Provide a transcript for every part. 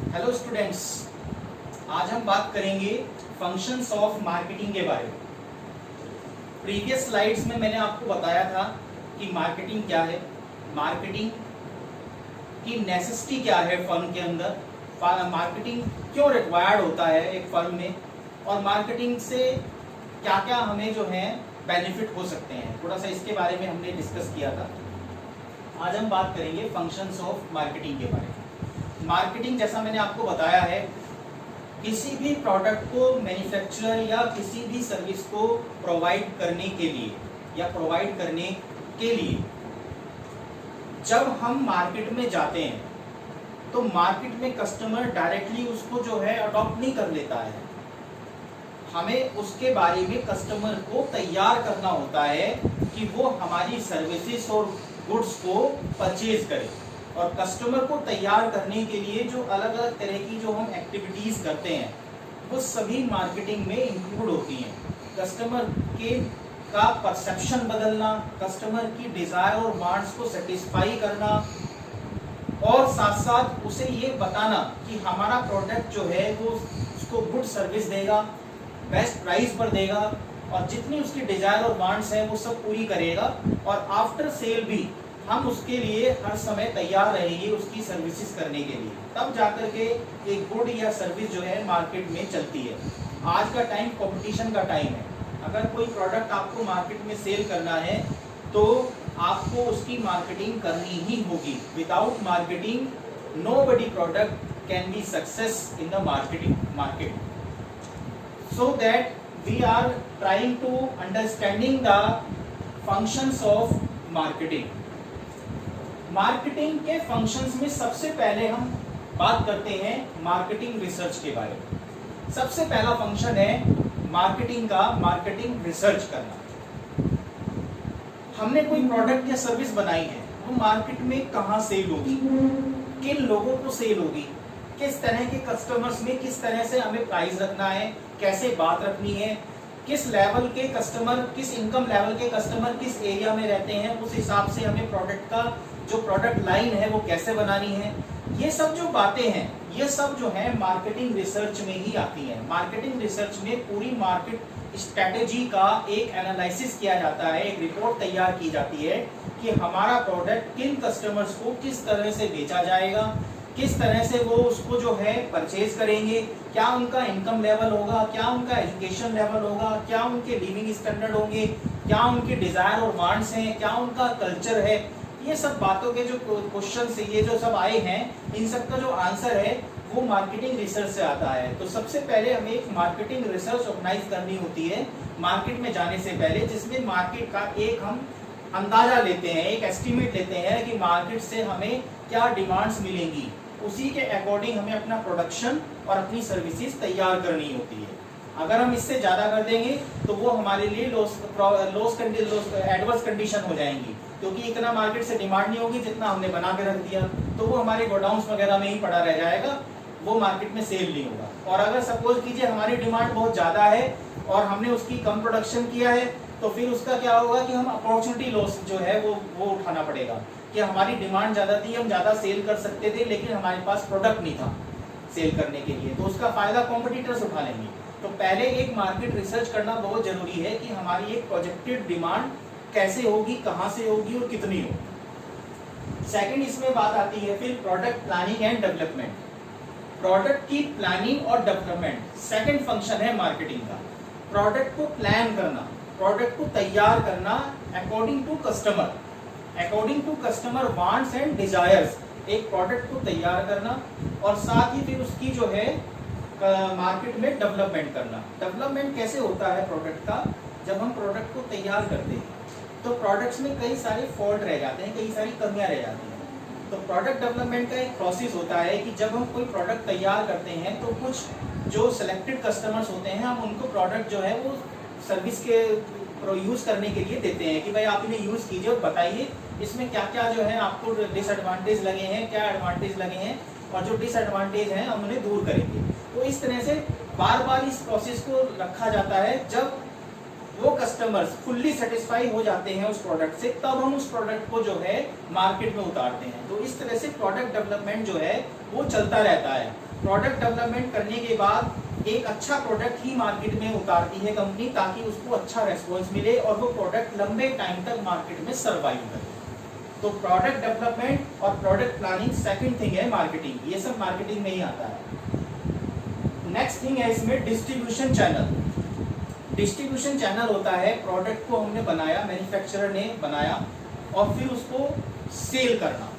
Hello students, आज हम बात करेंगे फंक्शंस ऑफ मार्केटिंग के बारे में। प्रीवियस स्लाइड्स में मैंने आपको बताया था कि मार्केटिंग क्या है, मार्केटिंग की नेसेसिटी क्या है फर्म के अंदर, मार्केटिंग क्यों रिक्वायर्ड होता है एक फर्म में, और मार्केटिंग से क्या क्या हमें जो है बेनिफिट हो सकते हैं। थोड़ा सा इसके बारे में हमने डिस्कस किया था। आज हम बात करेंगे फंक्शंस ऑफ मार्केटिंग के बारे में। मार्केटिंग, जैसा मैंने आपको बताया है, किसी भी प्रोडक्ट को मैन्युफैक्चरर या किसी भी सर्विस को प्रोवाइड करने के लिए जब हम मार्केट में जाते हैं तो मार्केट में कस्टमर डायरेक्टली उसको जो है अडॉप्ट नहीं कर लेता है। हमें उसके बारे में कस्टमर को तैयार करना होता है कि वो हमारी सर्विसेज और गुड्स को परचेज करे। और कस्टमर को तैयार करने के लिए जो अलग अलग तरह की जो हम एक्टिविटीज करते हैं वो सभी मार्केटिंग में इंक्लूड होती हैं। कस्टमर का परसेप्शन बदलना, कस्टमर की डिजायर और वांट्स को सेटिस्फाई करना, और साथ साथ उसे ये बताना कि हमारा प्रोडक्ट जो है वो उसको गुड सर्विस देगा, बेस्ट प्राइस पर देगा, और जितनी उसकी डिजायर और वांट्स हैं वो सब पूरी करेगा। और आफ्टर सेल भी हम उसके लिए हर समय तैयार रहेंगे उसकी सर्विसेज करने के लिए, तब जाकर के एक गुड या सर्विस जो है मार्केट में चलती है। आज का टाइम कंपटीशन का टाइम है। अगर कोई प्रोडक्ट आपको मार्केट में सेल करना है तो आपको उसकी मार्केटिंग करनी ही होगी। Without marketing nobody product can be success in the market. So that we are trying to understanding the functions of marketing. Marketing के फंक्शंस में सबसे पहले हम बात करते हैं मार्केटिंग रिसर्च के बारे में। सबसे पहला फंक्शन है मार्केटिंग का, मार्केटिंग रिसर्च करना। हमने कोई प्रोडक्ट या सर्विस बनाई है, वो मार्केट में कहाँ सेल होगी, किन लोगों को सेल होगी, किस तरह के कस्टमर्स में किस तरह से हमें प्राइस रखना है, कैसे बात रखनी है, किस लेवल के कस्टमर, किस इनकम लेवल के कस्टमर किस एरिया में रहते हैं, उस हिसाब से हमें प्रोडक्ट का जो प्रोडक्ट लाइन है वो कैसे बनानी है। ये सब जो बातें हैं ये सब जो है मार्केटिंग रिसर्च में ही आती है। मार्केटिंग रिसर्च में पूरी मार्केट स्ट्रेटेजी का एक एनालिसिस किया जाता है, एक रिपोर्ट तैयार की जाती है कि हमारा प्रोडक्ट किन कस्टमर्स को किस तरह से बेचा जाएगा, किस तरह से वो उसको जो है परचेज करेंगे, क्या उनका इनकम लेवल होगा, क्या उनका एजुकेशन लेवल होगा, क्या उनके लिविंग स्टैंडर्ड होंगे, क्या उनके डिजायर और वांट्स हैं, क्या उनका कल्चर है। ये सब बातों के जो क्वेश्चन से ये जो सब आए हैं, इन सब का जो आंसर है वो मार्केटिंग रिसर्च से आता है। तो सबसे पहले हमें एक मार्केटिंग रिसर्च ऑर्गेनाइज करनी होती है मार्केट में जाने से पहले, जिसमें मार्केट का एक हम अंदाजा लेते हैं, एक एस्टिमेट लेते हैं कि मार्केट से हमें क्या डिमांड्स मिलेंगी। उसी के अकॉर्डिंग हमें अपना प्रोडक्शन और अपनी सर्विसेज तैयार करनी होती है। अगर हम इससे ज्यादा कर देंगे तो वो हमारे लिए एडवर्स कंडीशन हो जाएंगी, क्योंकि इतना मार्केट से डिमांड नहीं होगी जितना हमने बना के रख दिया, तो वो हमारे गोडाउन्स वगैरह में ही पड़ा रह जाएगा, वो मार्केट में सेल नहीं होगा। और अगर सपोज कीजिए हमारी डिमांड बहुत ज्यादा है और हमने उसकी कम प्रोडक्शन किया है, तो फिर उसका क्या होगा कि हम अपॉर्चुनिटी लॉस जो है वो उठाना पड़ेगा कि हमारी डिमांड ज्यादा थी, हम ज्यादा सेल कर सकते थे, लेकिन हमारे पास प्रोडक्ट नहीं था सेल करने के लिए, तो उसका फायदा कॉम्पिटिटर्स उठा लेंगे। तो पहले एक मार्केट रिसर्च करना बहुत जरूरी है कि हमारी एक प्रोजेक्टेड डिमांड कैसे होगी, कहां से होगी और कितनी होगी। सेकंड इसमें बात आती है फिर product planning and development. Product की प्लानिंग और डेवलपमेंट सेकंड फंक्शन है मार्केटिंग का। प्रोडक्ट को प्लान करना, प्रोडक्ट को तैयार करना according to customer wants and desires, एक प्रोडक्ट को तैयार करना, और साथ ही फिर उसकी जो है मार्केट में डेवलपमेंट करना। डेवलपमेंट कैसे होता है प्रोडक्ट का, जब हम प्रोडक्ट को तैयार करते हैं तो प्रोडक्ट्स में कई सारे फॉल्ट रह जाते हैं, कई सारी कमियां रह जाती हैं। तो प्रोडक्ट डेवलपमेंट का एक प्रोसेस होता है कि जब हम कोई प्रोडक्ट तैयार करते हैं तो कुछ जो सिलेक्टेड कस्टमर्स होते हैं हम उनको प्रोडक्ट जो है वो सर्विस के यूज करने के लिए देते हैं कि भाई आप इन्हें यूज कीजिए और बताइए इसमें क्या क्या जो है आपको डिसएडवांटेज लगे हैं, क्या एडवांटेज लगे हैं, और जो डिसएडवांटेज हैं हम उन्हें दूर करेंगे। तो इस तरह से बार बार इस प्रोसेस को रखा जाता है। जब वो कस्टमर्स फुल्ली सेटिस्फाई हो जाते हैं उस प्रोडक्ट से, तब हम उस प्रोडक्ट को जो है मार्केट में उतारते हैं। तो इस तरह से प्रोडक्ट डेवलपमेंट जो है वो चलता रहता है। प्रोडक्ट डेवलपमेंट करने के बाद एक अच्छा प्रोडक्ट ही मार्केट में उतारती है कंपनी, ताकि उसको अच्छा रेस्पॉन्स मिले और वो प्रोडक्ट लंबे टाइम तक मार्केट में सर्वाइव करे। तो प्रोडक्ट डेवलपमेंट और प्रोडक्ट प्लानिंग सेकंड थिंग है मार्केटिंग, ये सब मार्केटिंग में ही आता है। नेक्स्ट थिंग है इसमें डिस्ट्रीब्यूशन चैनल। डिस्ट्रीब्यूशन चैनल होता है प्रोडक्ट को हमने बनाया, मैन्युफैक्चरर ने बनाया और फिर उसको सेल करना,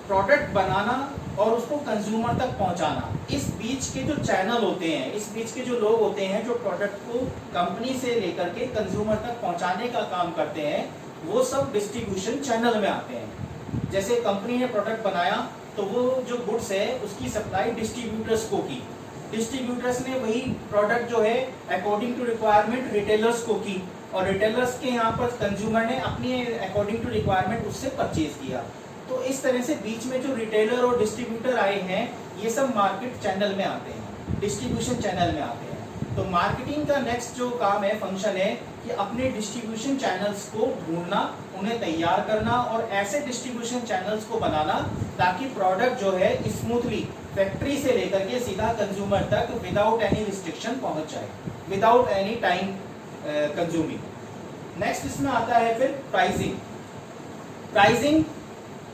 प्रोडक्ट बनाना और उसको कंज्यूमर तक पहुंचाना। इस बीच के जो चैनल होते हैं, इस बीच के जो लोग होते हैं जो प्रोडक्ट को कंपनी से लेकर के कंज्यूमर तक पहुंचाने का काम करते हैं, वो सब डिस्ट्रीब्यूशन चैनल में आते हैं। जैसे कंपनी ने प्रोडक्ट बनाया तो वो जो गुड्स है उसकी सप्लाई डिस्ट्रीब्यूटर्स को की, डिस्ट्रीब्यूटर्स ने वही प्रोडक्ट जो है अकॉर्डिंग टू रिक्वायरमेंट रिटेलर्स को की, और रिटेलर्स के यहाँ पर कंज्यूमर ने अपनी अकॉर्डिंग टू रिक्वायरमेंट उससे परचेज किया। तो इस तरह से बीच में जो रिटेलर और डिस्ट्रीब्यूटर आए हैं, ये सब मार्केट चैनल में आते हैं, डिस्ट्रीब्यूशन चैनल में आते हैं। तो मार्केटिंग का नेक्स्ट जो काम है, फंक्शन है कि अपने डिस्ट्रीब्यूशन चैनल्स को ढूंढना, उन्हें तैयार करना और ऐसे डिस्ट्रीब्यूशन चैनल्स को बनाना ताकि प्रोडक्ट जो है स्मूथली फैक्ट्री से लेकर के सीधा कंज्यूमर तक विदाउट एनी रिस्ट्रिक्शन पहुंच जाए, without any time consuming. Next इसमें आता है फिर प्राइसिंग। प्राइसिंग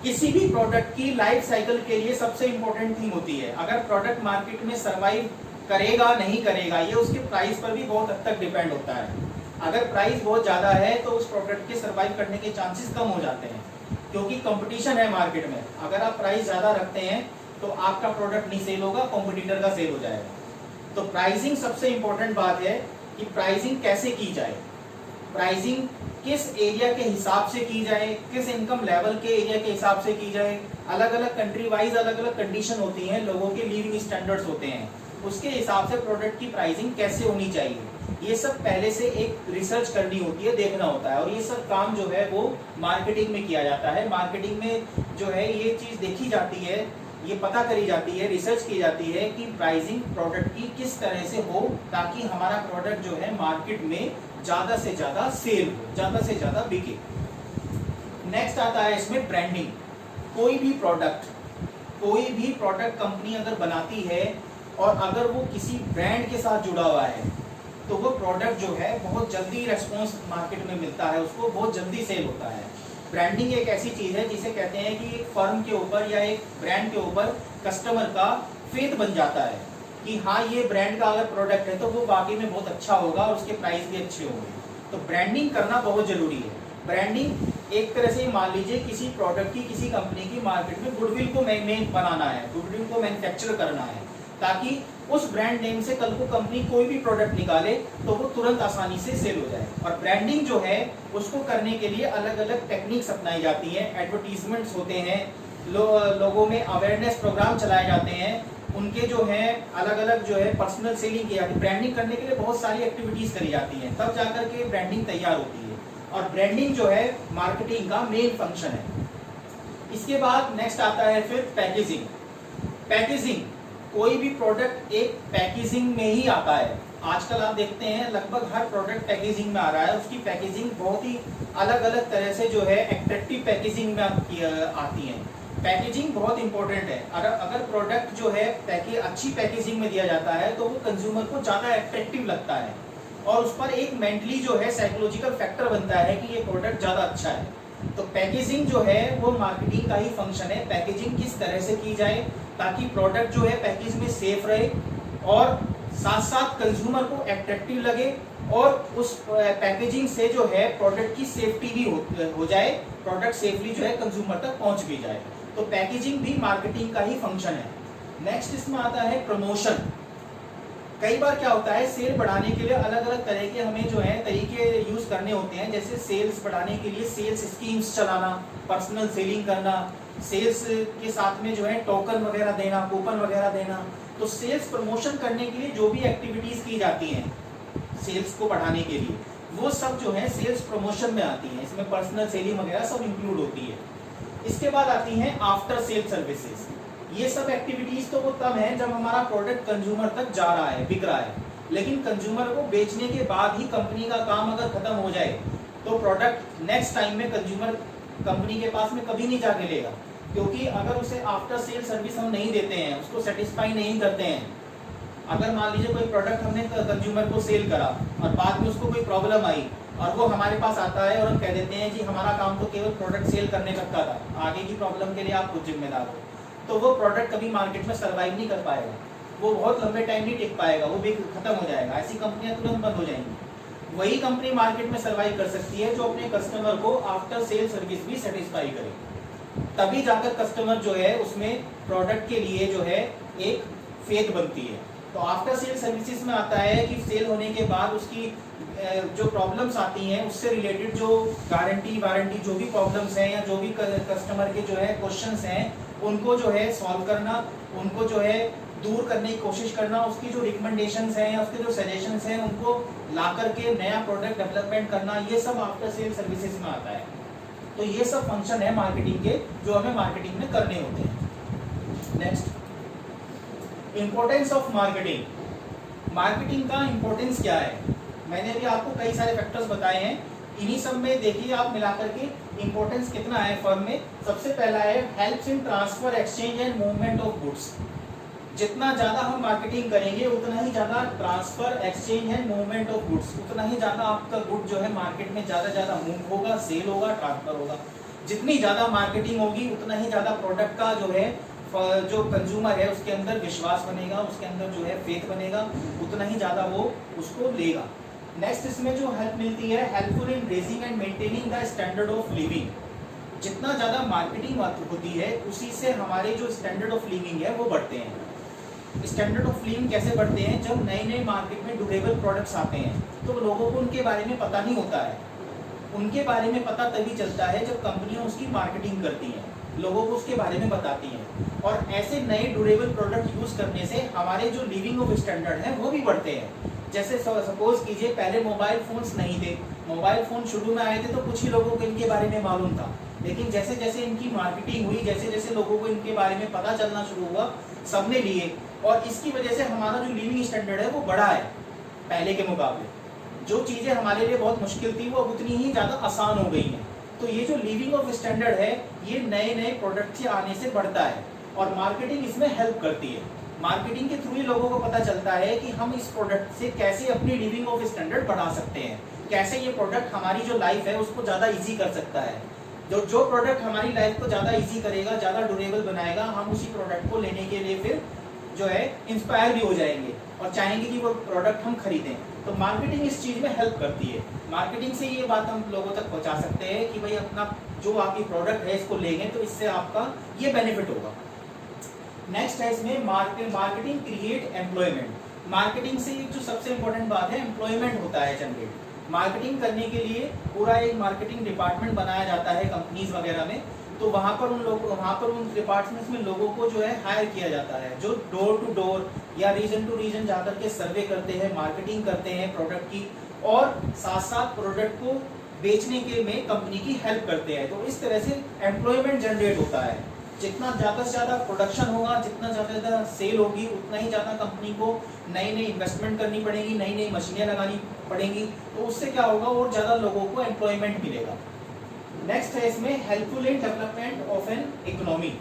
किसी भी प्रोडक्ट की लाइफ साइकिल के लिए सबसे इंपॉर्टेंट थिंग होती है। अगर प्रोडक्ट मार्केट में सर्वाइव करेगा नहीं करेगा, ये उसके प्राइस पर भी बहुत हद तक डिपेंड होता है। अगर प्राइस बहुत ज्यादा है तो उस प्रोडक्ट के सर्वाइव करने के चांसेस कम हो जाते हैं, क्योंकि कंपटीशन है मार्केट में। अगर आप प्राइस ज्यादा रखते हैं तो आपका प्रोडक्ट नहीं सेल होगा, कॉम्पिटिटर का सेल हो जाएगा। तो प्राइसिंग सबसे इंपॉर्टेंट बात है कि प्राइसिंग कैसे की जाए, प्राइसिंग किस एरिया के हिसाब से की जाए, किस इनकम लेवल के एरिया के हिसाब से की जाए। अलग अलग कंट्री वाइज अलग अलग कंडीशन होती हैं, लोगों के लिविंग स्टैंडर्ड्स होते हैं, उसके हिसाब से प्रोडक्ट की प्राइसिंग कैसे होनी चाहिए, ये सब पहले से एक रिसर्च करनी होती है, देखना होता है। और ये सब काम जो है वो मार्केटिंग में किया जाता है। मार्केटिंग में जो है ये चीज देखी जाती है, ये पता करी जाती है, रिसर्च की जाती है कि प्राइसिंग प्रोडक्ट की किस तरह से हो ताकि हमारा प्रोडक्ट जो है मार्केट में ज्यादा से ज्यादा सेल हो, ज्यादा से ज्यादा बिके। नेक्स्ट आता है इसमें ब्रांडिंग। कोई भी प्रोडक्ट कंपनी अगर बनाती है और अगर वो किसी ब्रांड के साथ जुड़ा हुआ है तो वो प्रोडक्ट जो है बहुत जल्दी रेस्पॉन्स मार्केट में मिलता है, उसको बहुत जल्दी सेल होता है। ब्रांडिंग एक ऐसी चीज है जिसे कहते हैं कि एक फर्म के ऊपर या एक ब्रांड के ऊपर कस्टमर का फेथ बन जाता है कि हाँ ये ब्रांड का अगर प्रोडक्ट है तो वो वाकई में बहुत अच्छा होगा और उसके प्राइस भी अच्छे होंगे। तो ब्रांडिंग करना बहुत जरूरी है। ब्रांडिंग एक तरह से मान लीजिए किसी प्रोडक्ट की, किसी कंपनी की मार्केट में गुडविल को बनाना है, गुडविल को मैन्युफैक्चर करना है, ताकि उस ब्रांड नेम से कल को कंपनी कोई भी प्रोडक्ट निकाले तो वो तुरंत आसानी से सेल हो जाए। और ब्रांडिंग जो है उसको करने के लिए अलग अलग टेक्निक्स अपनाई जाती हैं, एडवर्टीजमेंट्स होते हैं, लोगों में अवेयरनेस प्रोग्राम चलाए जाते हैं, उनके जो है अलग अलग जो है पर्सनल सेलिंग की जाती है। ब्रांडिंग करने के लिए बहुत सारी एक्टिविटीज करी जाती हैं, तब जाकर के ब्रांडिंग तैयार होती है। और ब्रांडिंग जो है मार्केटिंग का मेन फंक्शन है। इसके बाद नेक्स्ट आता है फिर पैकेजिंग। पैकेजिंग, कोई भी प्रोडक्ट एक पैकेजिंग में ही आता है। आजकल आप देखते हैं लगभग हर प्रोडक्ट पैकेजिंग में आ रहा है। उसकी पैकेजिंग बहुत ही अलग अलग तरह से जो है एट्रैक्टिव पैकेजिंग में आती है। पैकेजिंग बहुत इंपॉर्टेंट है। अगर प्रोडक्ट जो है अच्छी पैकेजिंग में दिया जाता है तो वो कंज्यूमर को ज्यादा एट्रैक्टिव लगता है और उस पर एक मेंटली जो है साइकोलॉजिकल फैक्टर बनता है कि ये प्रोडक्ट ज्यादा अच्छा है। तो पैकेजिंग जो है वो मार्केटिंग का ही फंक्शन है। पैकेजिंग किस तरह से की जाए ताकि प्रोडक्ट जो है पैकेज में सेफ रहे और साथ साथ कंज्यूमर को एट्रैक्टिव लगे और उस पैकेजिंग से जो है प्रोडक्ट की सेफ्टी भी हो जाए, प्रोडक्ट सेफली जो है कंज्यूमर तक पहुंच भी जाए। तो पैकेजिंग भी मार्केटिंग का ही फंक्शन है। नेक्स्ट इसमें आता है प्रमोशन। कई बार क्या होता है, सेल बढ़ाने के लिए अलग अलग तरह के हमें जो है तरीके यूज करने होते हैं। जैसे सेल्स बढ़ाने के लिए सेल्स स्कीम्स चलाना, पर्सनल सेलिंग करना, सेल्स के साथ में जो है टोकन वगैरह देना, कूपन वगैरह देना। तो सेल्स प्रमोशन करने के लिए जो भी एक्टिविटीज की जाती हैं सेल्स को बढ़ाने के लिए, वो सब जो है सेल्स प्रमोशन में आती हैं। इसमें पर्सनल सेलिंग वगैरह सब इंक्लूड होती है। इसके बाद आती हैं आफ्टर सेल सर्विसेज। ये सब एक्टिविटीज तो वो तब है जब हमारा प्रोडक्ट कंज्यूमर तक जा रहा है, बिक रहा है, लेकिन कंज्यूमर को बेचने के बाद ही कंपनी का काम अगर खत्म हो जाए तो प्रोडक्ट नेक्स्ट टाइम में कंज्यूमर कंपनी के पास में कभी नहीं जाके लेगा। क्योंकि अगर उसे आफ्टर सेल सर्विस हम नहीं देते हैं, उसको सेटिस्फाई नहीं करते हैं, अगर मान लीजिए कोई प्रोडक्ट हमने कंज्यूमर को सेल करा और बाद में उसको कोई प्रॉब्लम आई और वो हमारे पास आता है और हम कह देते हैं जी हमारा काम तो केवल प्रोडक्ट सेल करने तक का था, आगे की प्रॉब्लम के लिए आप खुद जिम्मेदार हो, तो वो प्रोडक्ट कभी मार्केट में सर्वाइव नहीं कर पाएगा, वो बहुत लंबे टाइम नहीं टिक पाएगा, वो भी खत्म हो जाएगा, ऐसी कंपनियां तुरंत बंद हो जाएंगी। वही कंपनी मार्केट में सर्वाइव कर सकती है जो अपने कस्टमर को आफ्टर सेल सर्विस भी सेटिस्फाई करे, तभी जाकर कस्टमर जो है उसमें प्रोडक्ट के लिए जो है एक फेथ बनती है। तो आफ्टर सेल सर्विसेज में आता है कि सेल होने के बाद उसकी जो प्रॉब्लम्स आती हैं उससे रिलेटेड जो गारंटी वारंटी जो भी प्रॉब्लम्स हैं या जो भी कस्टमर के जो है क्वेश्चंस हैं उनको जो है सॉल्व करना, उनको जो है दूर करने की कोशिश करना, उसकी जो रिकमेंडेशंस हैं या उसके जो सजेशंस हैं उनको ला करके नया प्रोडक्ट डेवलपमेंट करना, ये सब आफ्टर सेल सर्विसेज में आता है। तो ये सब फंक्शन है मार्केटिंग के जो हमें मार्केटिंग में करने होते हैं। Next, importance of marketing. Marketing का इंपॉर्टेंस क्या है? मैंने अभी आपको कई सारे फैक्टर्स बताए हैं, इन्हीं सब में देखिए आप मिलाकर के इंपॉर्टेंस कितना है फर्म में। सबसे पहला है helps in transfer exchange and movement of goods. जितना ज्यादा हम मार्केटिंग करेंगे उतना ही ज्यादा transfer exchange and movement of goods, उतना ही ज्यादा आपका गुड जो है मार्केट में ज्यादा मूव होगा, सेल होगा, ट्रांसफर होगा। जितनी ज्यादा मार्केटिंग होगी उतना ही ज्यादा प्रोडक्ट का जो है जो कंज्यूमर है उसके अंदर विश्वास बनेगा, उसके अंदर जो है फेथ बनेगा, उतना ही ज्यादा वो उसको लेगा। नेक्स्ट इसमें जो हेल्प मिलती है, helpful in raising and maintaining the standard of living. जितना ज्यादा मार्केटिंग होती है उसी से हमारे जो स्टैंडर्ड ऑफ लिविंग है वो बढ़ते हैं। स्टैंडर्ड ऑफ लिविंग कैसे बढ़ते हैं? जब नए नए मार्केट में ड्यूरेबल प्रोडक्ट्स आते हैं तो लोगों को उनके बारे में पता नहीं होता है। उनके बारे में पता तभी चलता है जब कंपनियां उसकी मार्केटिंग करती हैं, लोगों को उसके बारे में बताती हैं, और ऐसे नए ड्यूरेबल प्रोडक्ट यूज करने से हमारे जो लिविंग ऑफ स्टैंडर्ड है वो भी बढ़ते हैं। जैसे सपोज कीजिए पहले मोबाइल फोन्स नहीं थे, मोबाइल फोन शुरू में आए थे तो कुछ ही लोगों को इनके बारे में मालूम था, लेकिन जैसे जैसे इनकी मार्केटिंग हुई, जैसे जैसे लोगों को इनके बारे में पता चलना शुरू हुआ, सबने लिए, और इसकी वजह से हमारा जो लिविंग स्टैंडर्ड है वो बढ़ा है पहले के मुकाबले। जो चीजें हमारे लिए बहुत मुश्किल थी वो उतनी ही ज्यादा आसान हो गई हैं। तो ये जो लिविंग ऑफ स्टैंडर्ड है ये नए नए प्रोडक्ट से आने से बढ़ता है, और मार्केटिंग इसमें हेल्प करती है। मार्केटिंग के थ्रू ही लोगों को पता चलता है कि हम इस प्रोडक्ट से कैसे अपनी लिविंग ऑफ स्टैंडर्ड बढ़ा सकते हैं, कैसे ये प्रोडक्ट हमारी जो लाइफ है उसको ज्यादा इजी कर सकता है। जो प्रोडक्ट हमारी लाइफ को ज्यादा इजी करेगा, ज्यादा ड्यूरेबल बनाएगा, हम उसी प्रोडक्ट को लेने के लिए फिर जो है इंस्पायर भी हो जाएंगे और चाहेंगे कि वो प्रोडक्ट हम खरीदें। तो मार्केटिंग इस चीज में हेल्प करती है। मार्केटिंग से ये बात हम लोगों तक पहुंचा सकते हैं कि भाई अपना जो आपकी प्रोडक्ट है इसको लेंगे तो इससे आपका ये बेनिफिट होगा। नेक्स्ट है इसमें मार्केटिंग क्रिएट एम्प्लॉयमेंट। मार्केटिंग से जो सबसे इंपॉर्टेंट बात है एम्प्लॉयमेंट होता है जनरेट। मार्केटिंग करने के लिए पूरा एक मार्केटिंग डिपार्टमेंट बनाया जाता है कंपनीज वगैरह में, तो वहाँ पर उन डिपार्टमेंट्स में लोगों को जो है हायर किया जाता है, जो डोर टू डोर या रीजन टू रीजन जाकर के सर्वे करते हैं, मार्केटिंग करते हैं प्रोडक्ट की, और साथ साथ प्रोडक्ट को बेचने के में कंपनी की हेल्प करते हैं। तो इस तरह से एम्प्लॉयमेंट जनरेट होता है। जितना ज़्यादा से ज़्यादा प्रोडक्शन होगा, जितना ज़्यादा सेल होगी, उतना ही ज़्यादा कंपनी को नई नई इन्वेस्टमेंट करनी पड़ेगी, नई नई मशीनें लगानी पड़ेंगी, तो उससे क्या होगा और ज़्यादा लोगों को एम्प्लॉयमेंट मिलेगा। नेक्स्ट है इसमें helpful in development of an economy.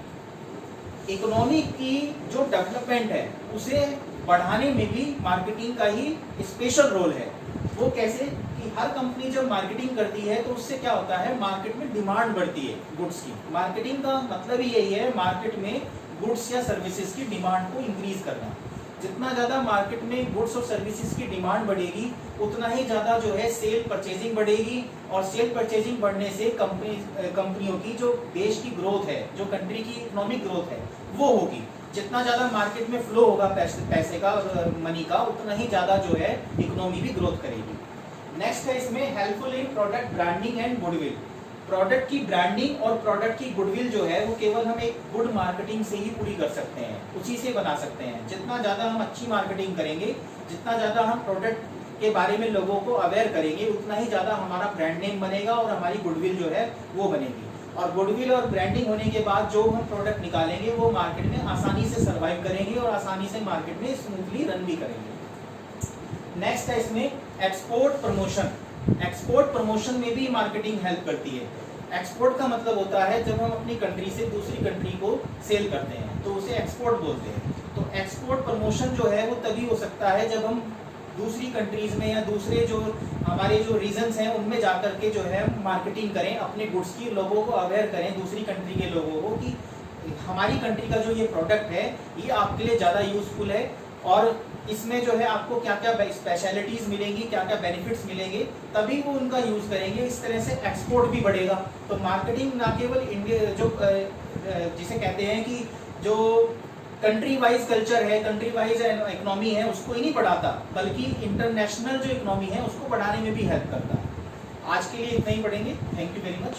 Economy की जो डेवलपमेंट है उसे बढ़ाने में भी मार्केटिंग का ही स्पेशल रोल है। वो कैसे कि हर कंपनी जब मार्केटिंग करती है तो उससे क्या होता है, मार्केट में डिमांड बढ़ती है गुड्स की। मार्केटिंग का मतलब ही यही है, मार्केट में गुड्स या सर्विसेज की डिमांड को इंक्रीज करना। जितना ज़्यादा मार्केट में गुड्स और सर्विसेज की डिमांड बढ़ेगी उतना ही ज़्यादा जो है सेल परचेजिंग बढ़ेगी, और सेल परचेजिंग बढ़ने से कंपनियों की जो देश की ग्रोथ है, जो कंट्री की इकोनॉमिक ग्रोथ है वो होगी। जितना ज़्यादा मार्केट में फ्लो होगा पैसे का, मनी का, उतना ही ज़्यादा जो है इकोनॉमी भी ग्रोथ करेगी। नेक्स्ट है इसमें helpful in product branding and goodwill. Product की ब्रांडिंग और प्रोडक्ट की गुडविल जो है वो केवल हम एक गुड मार्केटिंग से ही पूरी कर सकते हैं, उसी से बना सकते हैं। जितना ज़्यादा हम अच्छी मार्केटिंग करेंगे, जितना ज़्यादा हम प्रोडक्ट के बारे में लोगों को अवेयर करेंगे, उतना ही ज़्यादा हमारा ब्रांड नेम बनेगा और हमारी गुडविल जो है वो बनेगी। और गुडविल और ब्रांडिंग होने के बाद जो हम प्रोडक्ट निकालेंगे वो मार्केट में आसानी से सर्वाइव करेंगे और आसानी से मार्केट में स्मूथली रन भी करेंगे। नेक्स्ट है इसमें एक्सपोर्ट प्रमोशन। एक्सपोर्ट प्रमोशन में भी मार्केटिंग हेल्प करती है। एक्सपोर्ट का मतलब होता है जब हम अपनी कंट्री से दूसरी कंट्री को सेल करते हैं, तो उसे एक्सपोर्ट बोलते हैं। तो एक्सपोर्ट प्रमोशन जो है वो तभी हो सकता है जब हम दूसरी कंट्रीज में या दूसरे जो हमारे जो रीजन्स हैं उनमें जाकर के जो है मार्केटिंग करें अपने गुड्स की, लोगों को अवेयर करें, दूसरी कंट्री के लोगों को कि हमारी कंट्री का जो ये प्रोडक्ट है ये आपके लिए ज़्यादा यूजफुल है और इसमें जो है आपको क्या क्या स्पेशलिटीज़ मिलेंगी, क्या क्या बेनिफिट्स मिलेंगे, तभी वो उनका यूज़ करेंगे। इस तरह से एक्सपोर्ट भी बढ़ेगा। तो मार्केटिंग ना केवल इंडिया जो जिसे कहते हैं कि जो कंट्री वाइज कल्चर है, कंट्री वाइज इकोनॉमी है, उसको ही नहीं बढ़ाता, बल्कि इंटरनेशनल जो इकोनॉमी है उसको बढ़ाने में भी हेल्प करता है। आज के लिए इतना ही पढ़ेंगे। Thank you very much.